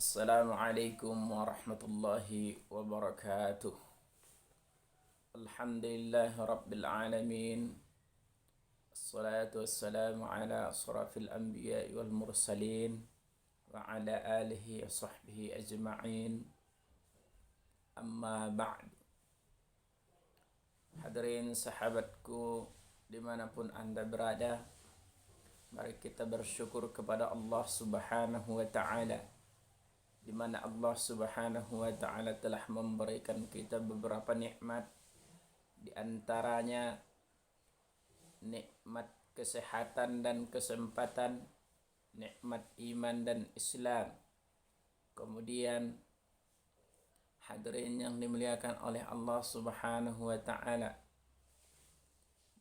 Assalamualaikum warahmatullahi wabarakatuh. Alhamdulillahi rabbil alamin. Assalatu wassalamu ala asrafil anbiya'i wal mursalin wa ala alihi wa sahbihi ajma'in. Amma ba'd. Hadirin sahabatku dimanapun anda berada, mari kita bersyukur kepada Allah subhanahu wa ta'ala, di mana Allah Subhanahu wa taala telah memberikan kita beberapa nikmat, di antaranya nikmat kesehatan dan kesempatan, nikmat iman dan Islam. Kemudian hadirin yang dimuliakan oleh Allah Subhanahu wa taala,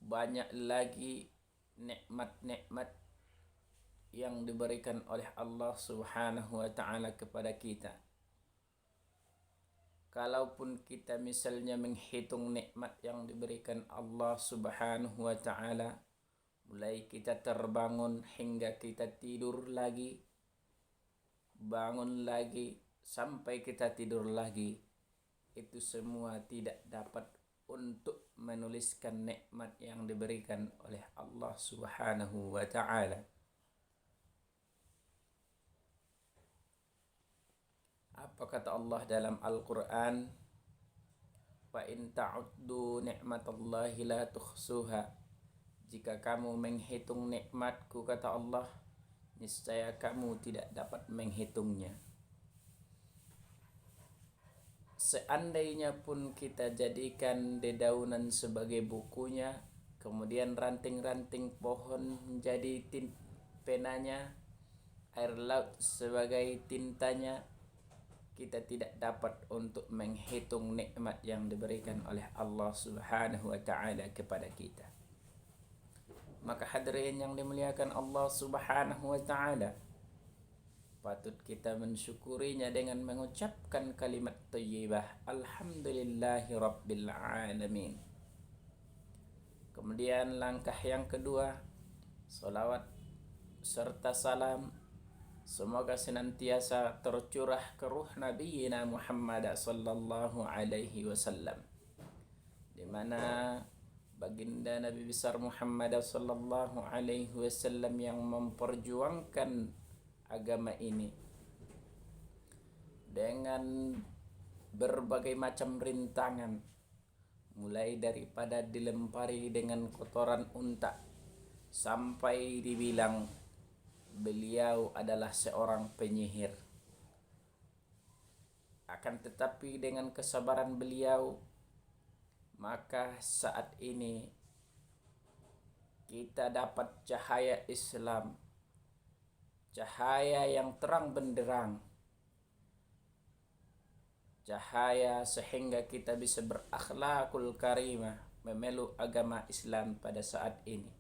banyak lagi nikmat-nikmat yang diberikan oleh Allah Subhanahu wa taala kepada kita. Kalaupun kita misalnya menghitung nikmat yang diberikan Allah Subhanahu wa taala, mulai kita terbangun hingga kita tidur lagi, bangun lagi, sampai kita tidur lagi, itu semua tidak dapat untuk menuliskan nikmat yang diberikan oleh Allah Subhanahu wa taala. Apa kata Allah dalam Al-Quran? Wa in ta'uddu ni'matallahi la tuhsuha. Jika kamu menghitung nikmatku, kata Allah, niscaya kamu tidak dapat menghitungnya. Seandainya pun kita jadikan dedaunan sebagai bukunya, kemudian ranting-ranting pohon menjadi penanya, air laut sebagai tintanya, kita tidak dapat untuk menghitung nikmat yang diberikan oleh Allah Subhanahu wa taala kepada kita. Maka hadirin yang dimuliakan Allah Subhanahu wa taala, patut kita mensyukurinya dengan mengucapkan kalimat thayyibah, alhamdulillahi rabbil alamin. Kemudian langkah yang kedua, salawat serta salam semoga senantiasa tercurah ke ruh Nabi Muhammad sallallahu alaihi wasallam, di mana baginda Nabi besar Muhammad sallallahu alaihi wasallam yang memperjuangkan agama ini dengan berbagai macam rintangan, mulai daripada dilempari dengan kotoran unta sampai dibilang beliau adalah seorang penyihir. Akan tetapi dengan kesabaran beliau, maka saat ini kita dapat cahaya Islam, cahaya yang terang benderang, cahaya sehingga kita bisa berakhlakul karimah, memeluk agama Islam pada saat ini.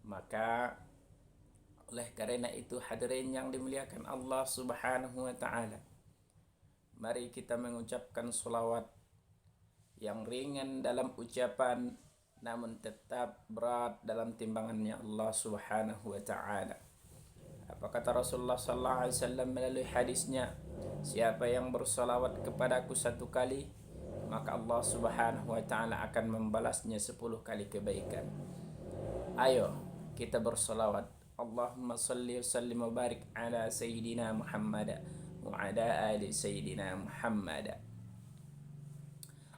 Maka oleh karena itu hadirin yang dimuliakan Allah Subhanahu wa taala, mari kita mengucapkan salawat yang ringan dalam ucapan, namun tetap berat dalam timbangannya Allah Subhanahu wa taala. Apa kata Rasulullah sallallahu alaihi wasallam melalui hadisnya? Siapa yang bersalawat kepadaku 1 kali, maka Allah Subhanahu wa taala akan membalasnya 10 kali kebaikan. Ayo kita bersalawat. Allahumma salli wa sallim wa barik ala sayyidina Muhammad wa ala ali sayyidina Muhammad.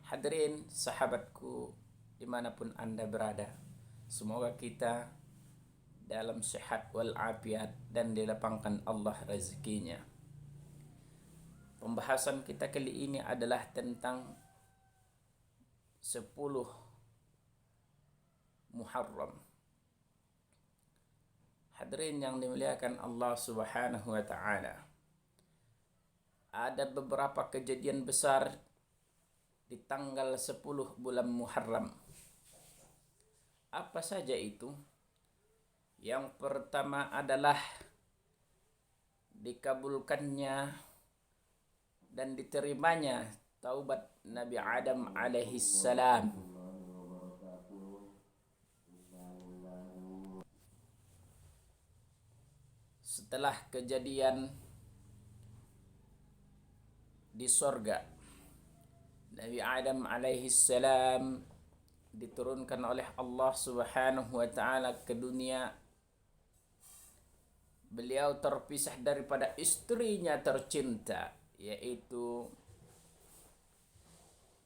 Hadirin sahabatku dimanapun anda berada, semoga kita dalam sehat wal afiat dan dilapangkan Allah rezekinya. Pembahasan kita kali ini adalah tentang 10 Muharram. Hadirin yang dimuliakan Allah Subhanahu wa taala, ada beberapa kejadian besar di tanggal 10 bulan Muharram. Apa saja itu? Yang pertama adalah dikabulkannya dan diterimanya taubat Nabi Adam alaihi salam. Setelah kejadian di sorga. Nabi Adam alaihi salam diturunkan oleh Allah Subhanahu wa taala ke dunia. Beliau terpisah daripada istrinya tercinta, yaitu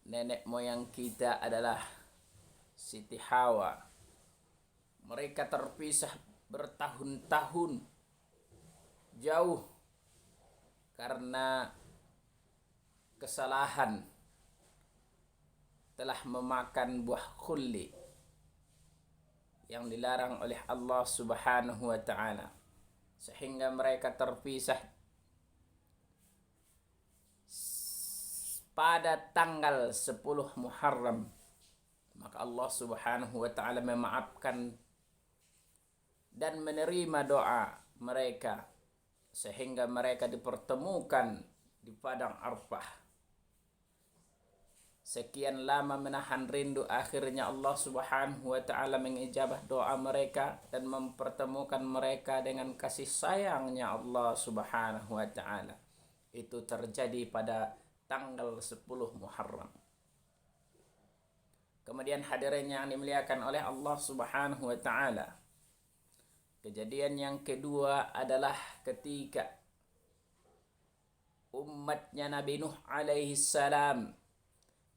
nenek moyang kita adalah Siti Hawa. Mereka terpisah bertahun-tahun jauh karena kesalahan telah memakan buah khulli yang dilarang oleh Allah Subhanahu wa taala, sehingga mereka terpisah pada tanggal 10 Muharram. Maka Allah Subhanahu wa taala memaafkan dan menerima doa mereka sehingga mereka dipertemukan di padang Arfah. Sekian lama menahan rindu, akhirnya Allah Subhanahu wa taala mengijabah doa mereka dan mempertemukan mereka dengan kasih sayangnya Allah Subhanahu wa taala. Itu terjadi pada tanggal 10 Muharram. Kemudian hadirin yang dimuliakan oleh Allah Subhanahu wa taala, kejadian yang kedua adalah ketika umatnya Nabi Nuh alaihi salam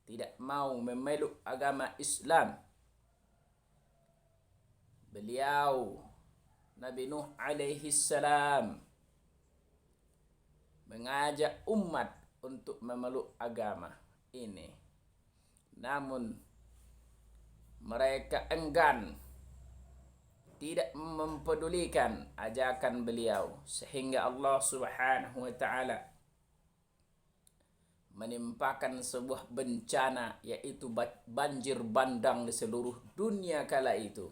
tidak mau memeluk agama Islam. Beliau Nabi Nuh alaihi salam mengajak umat untuk memeluk agama ini. Namun mereka enggan, tidak mempedulikan ajakan beliau, sehingga Allah Subhanahu wa taala menimpakan sebuah bencana, yaitu banjir bandang di seluruh dunia kala itu.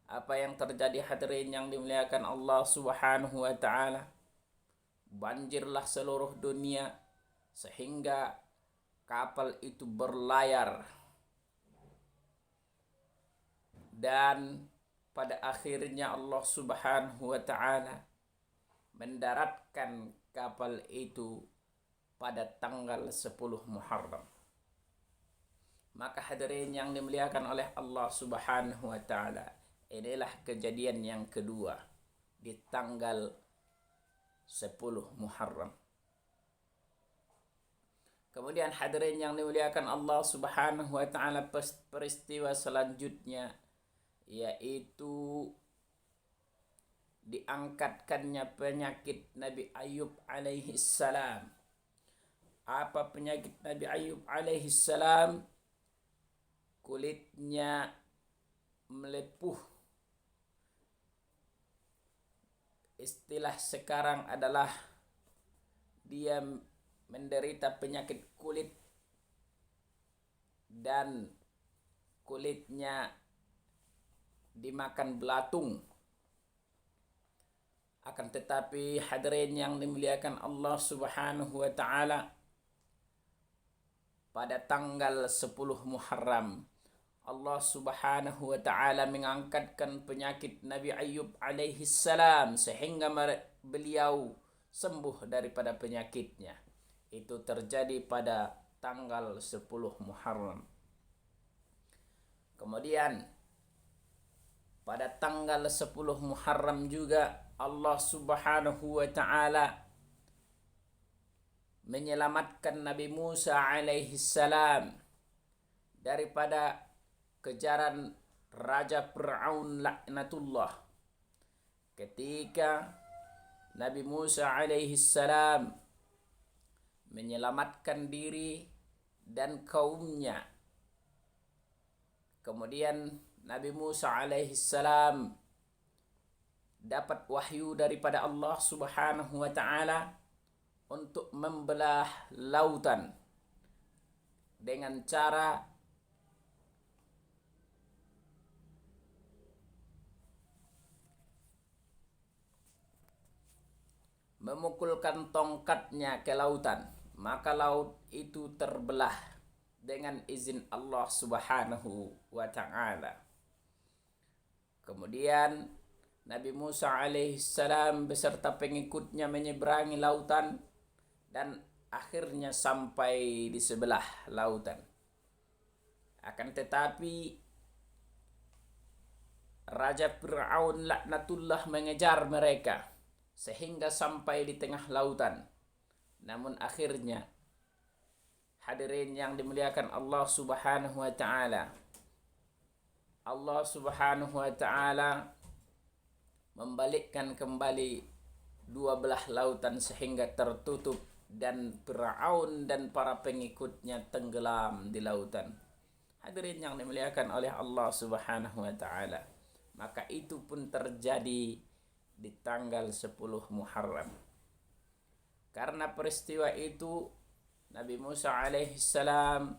Apa yang terjadi hadirin yang dimuliakan Allah Subhanahu wa taala? Banjirlah seluruh dunia sehingga kapal itu berlayar. Dan pada akhirnya Allah Subhanahu wa taala mendaratkan kapal itu pada tanggal 10 Muharram. Maka hadirin yang dimuliakan oleh Allah Subhanahu wa taala, inilah kejadian yang kedua di tanggal 10 Muharram. Kemudian hadirin yang dimuliakan Allah Subhanahu wa taala, peristiwa selanjutnya yaitu diangkatkannya penyakit Nabi Ayub alaihi salam. Apa penyakit Nabi Ayub alaihi salam? Kulitnya melepuh. Istilah sekarang adalah dia menderita penyakit kulit dan kulitnya dimakan belatung. Akan tetapi hadirin yang dimuliakan Allah Subhanahu wa taala, pada tanggal 10 Muharram Allah Subhanahu wa taala mengangkatkan penyakit Nabi Ayub alaihi salam sehingga beliau sembuh daripada penyakitnya. Itu terjadi pada tanggal 10 Muharram. Kemudian pada tanggal 10 Muharram juga Allah Subhanahu wa taala menyelamatkan Nabi Musa alaihi salam daripada kejaran Raja Fir'aun laknatullah. Ketika Nabi Musa alaihi salam menyelamatkan diri dan kaumnya, kemudian Nabi Musa alaihi salam dapat wahyu daripada Allah Subhanahu wa taala untuk membelah lautan dengan cara memukulkan tongkatnya ke lautan. Maka laut itu terbelah dengan izin Allah Subhanahu wa taala. Kemudian Nabi Musa alaihissalam beserta pengikutnya menyeberangi lautan dan akhirnya sampai di sebelah lautan. Akan tetapi Raja Fir'aun laknatullah mengejar mereka sehingga sampai di tengah lautan. Namun akhirnya, hadirin yang dimuliakan Allah Subhanahu wa taala, Allah Subhanahu wa taala membalikkan kembali dua belah lautan sehingga tertutup dan Fir'aun dan para pengikutnya tenggelam di lautan. Hadirin yang dimuliakan oleh Allah Subhanahu wa taala. Maka itu pun terjadi di tanggal 10 Muharram. Karena peristiwa itu Nabi Musa alaihissalam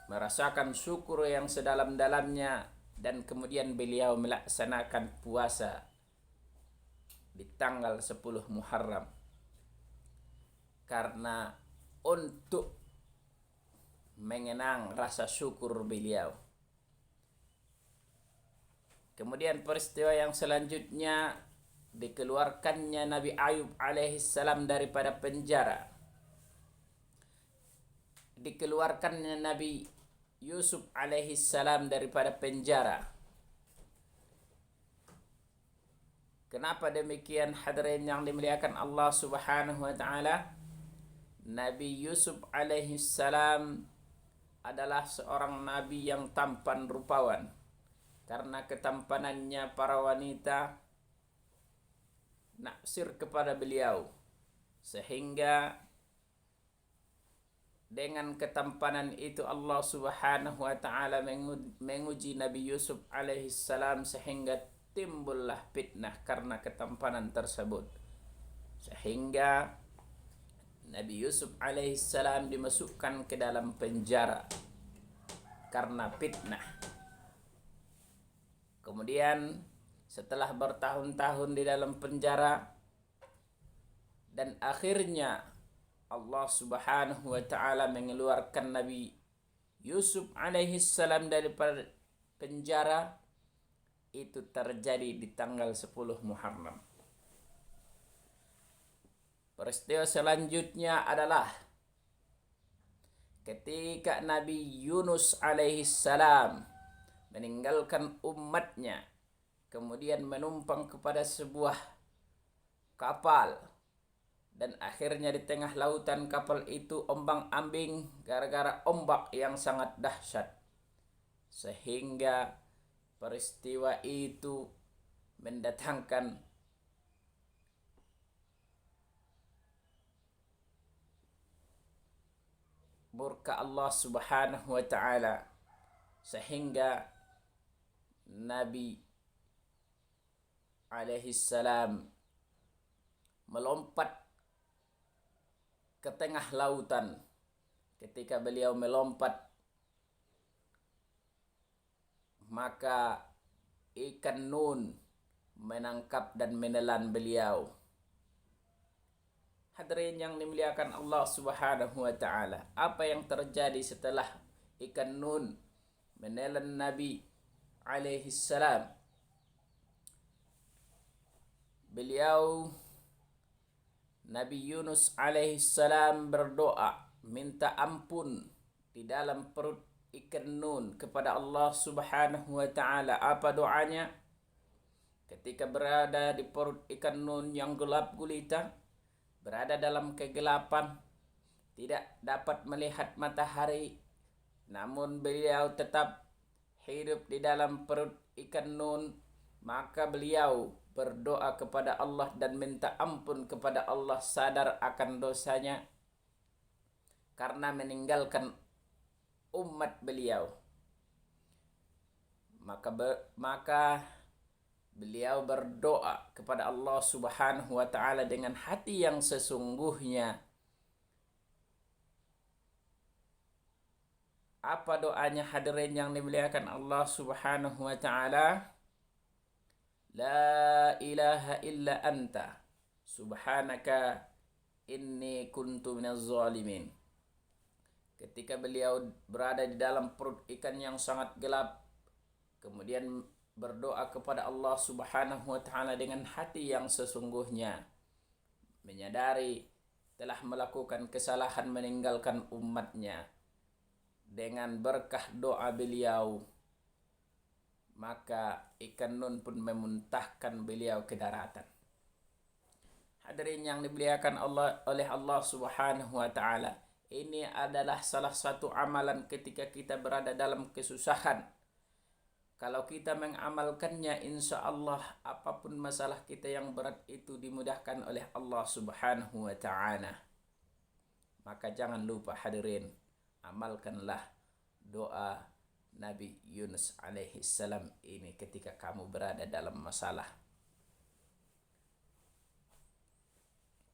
merasakan syukur yang sedalam-dalamnya dan kemudian beliau melaksanakan puasa di tanggal 10 Muharram. Karena untuk mengenang rasa syukur beliau. Kemudian peristiwa yang selanjutnya, dikeluarkannya Nabi Ayub alaihissalam daripada penjara. Dikeluarkannya Nabi Yusuf alaihissalam daripada penjara. Kenapa demikian hadirin yang dimuliakan Allah Subhanahu wa taala? Nabi Yusuf alaihissalam adalah seorang nabi yang tampan rupawan. Karena ketampanannya para wanita naksir kepada beliau, sehingga dengan ketampanan itu Allah Subhanahu wa taala menguji Nabi Yusuf alaihissalam sehingga timbullah fitnah karena ketampanan tersebut, sehingga Nabi Yusuf alaihissalam dimasukkan ke dalam penjara karena fitnah. Kemudian setelah bertahun-tahun di dalam penjara dan akhirnya Allah Subhanahu wa taala mengeluarkan Nabi Yusuf alaihissalam dari penjara, itu terjadi di tanggal 10 Muharram. Peristiwa selanjutnya adalah ketika Nabi Yunus alaihissalam meninggalkan umatnya, kemudian menumpang kepada sebuah kapal, dan akhirnya di tengah lautan kapal itu ombang-ambing gara-gara ombak yang sangat dahsyat, sehingga peristiwa itu mendatangkan murka Allah Subhanahu wa taala, sehingga Nabi alaihissalam melompat ke tengah lautan. Ketika beliau melompat, maka ikan nun menangkap dan menelan beliau. Hadirin yang dimuliakan Allah Subhanahu wa taala, apa yang terjadi setelah ikan nun menelan Nabi alaihissalam? Beliau Nabi Yunus alaihissalam berdoa minta ampun di dalam perut ikan nun kepada Allah Subhanahu wa taala. Apa doanya? Ketika berada di perut ikan nun yang gelap gulita, berada dalam kegelapan, tidak dapat melihat matahari, namun beliau tetap hidup di dalam perut ikan nun, maka beliau berdoa kepada Allah dan minta ampun kepada Allah, sadar akan dosanya karena meninggalkan umat beliau. Maka beliau berdoa kepada Allah Subhanahu wa taala dengan hati yang sesungguhnya. Apa doanya hadirin yang dimuliakan Allah Subhanahu wa taala? La ilaha illa anta subhanaka inni kuntu minaz zalimin. Ketika beliau berada di dalam perut ikan yang sangat gelap, kemudian berdoa kepada Allah Subhanahu wa taala dengan hati yang sesungguhnya, menyadari telah melakukan kesalahan meninggalkan umatnya, dengan berkah doa beliau, maka ikan nun pun memuntahkan beliau ke daratan. Hadirin yang dimuliakan oleh Allah Subhanahu wa taala, ini adalah salah satu amalan ketika kita berada dalam kesusahan. Kalau kita mengamalkannya, insya Allah apapun masalah kita yang berat itu dimudahkan oleh Allah Subhanahu wa taala. Maka jangan lupa hadirin, amalkanlah doa Nabi Yunus alaihi salam ini ketika kamu berada dalam masalah.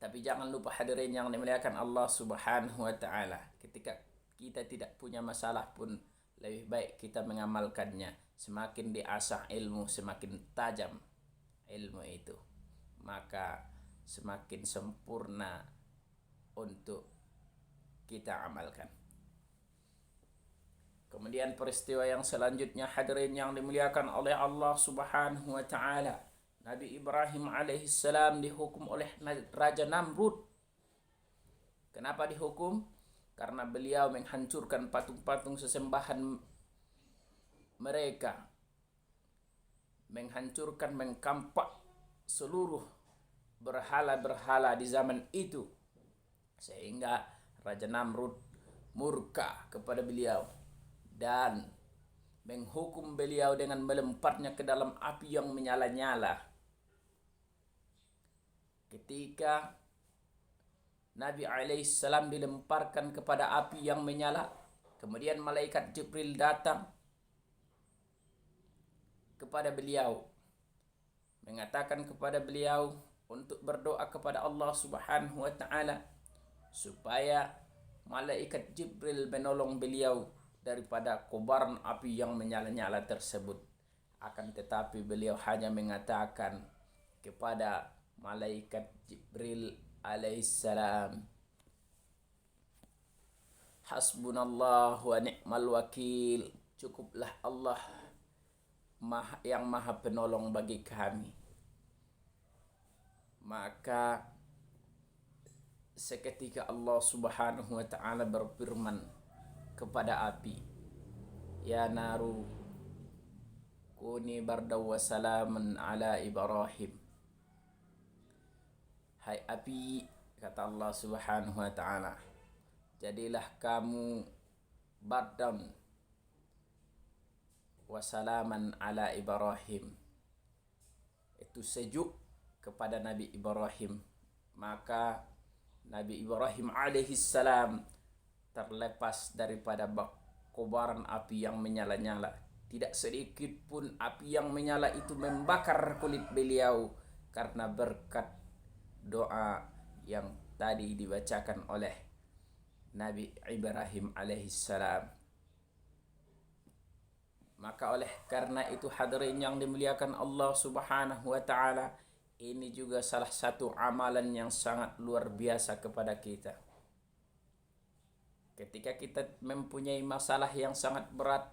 Tapi jangan lupa hadirin yang dimuliakan Allah Subhanahu wa taala, ketika kita tidak punya masalah pun lebih baik kita mengamalkannya. Semakin diasah ilmu, semakin tajam ilmu itu, maka semakin sempurna untuk kita amalkan. Kemudian peristiwa yang selanjutnya hadirin yang dimuliakan oleh Allah Subhanahu wa taala, Nabi Ibrahim alaihissalam dihukum oleh Raja Namrud. Kenapa dihukum? Karena beliau menghancurkan patung-patung sesembahan mereka, menghancurkan, mengkampak seluruh berhala-berhala di zaman itu, sehingga Raja Namrud murka kepada beliau dan menghukum beliau dengan melemparnya ke dalam api yang menyala-nyala. Ketika Nabi alaihissalam dilemparkan kepada api yang menyala, kemudian malaikat Jibril datang kepada beliau, mengatakan kepada beliau untuk berdoa kepada Allah Subhanahu wa taala supaya malaikat Jibril menolong beliau daripada kobaran api yang menyala-nyala tersebut. Akan tetapi beliau hanya mengatakan kepada malaikat Jibril alaihissalam, hasbunallah wa ni'mal wakil, cukuplah Allah yang maha penolong bagi kami. Maka seketika Allah Subhanahu wa taala berfirman kepada api, ya naru kuni bardaw wa salaman ala Ibrahim. Hai api, kata Allah Subhanahu wa taala, jadilah kamu bardan wasalaman ala Ibrahim, itu sejuk kepada Nabi Ibrahim. Maka Nabi Ibrahim alaihissalam terlepas daripada kobaran api yang menyala-nyala. Tidak sedikit pun api yang menyala itu membakar kulit beliau karena berkat doa yang tadi dibacakan oleh Nabi Ibrahim alaihissalam. Maka oleh karena itu hadirin yang dimuliakan Allah Subhanahu wa taala, ini juga salah satu amalan yang sangat luar biasa kepada kita. Ketika kita mempunyai masalah yang sangat berat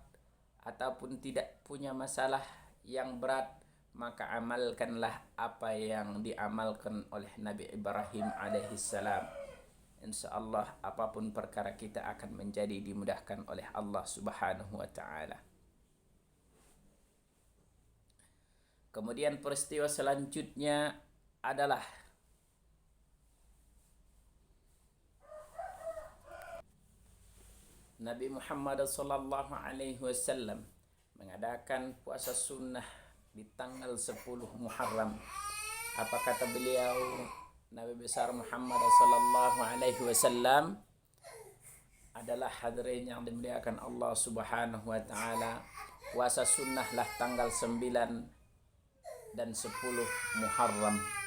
ataupun tidak punya masalah yang berat, maka amalkanlah apa yang diamalkan oleh Nabi Ibrahim alaihissalam. Insya Allah apapun perkara kita akan menjadi dimudahkan oleh Allah Subhanahu wa taala. Kemudian peristiwa selanjutnya adalah Nabi Muhammad sallallahu alaihi wasallam mengadakan puasa sunnah di tanggal 10 Muharram. Apa kata beliau, Nabi besar Muhammad sallallahu alaihi wasallam adalah hadirin yang dimuliakan Allah Subhanahu wa taala, puasa sunnahlah tanggal 9 dan 10 Muharram.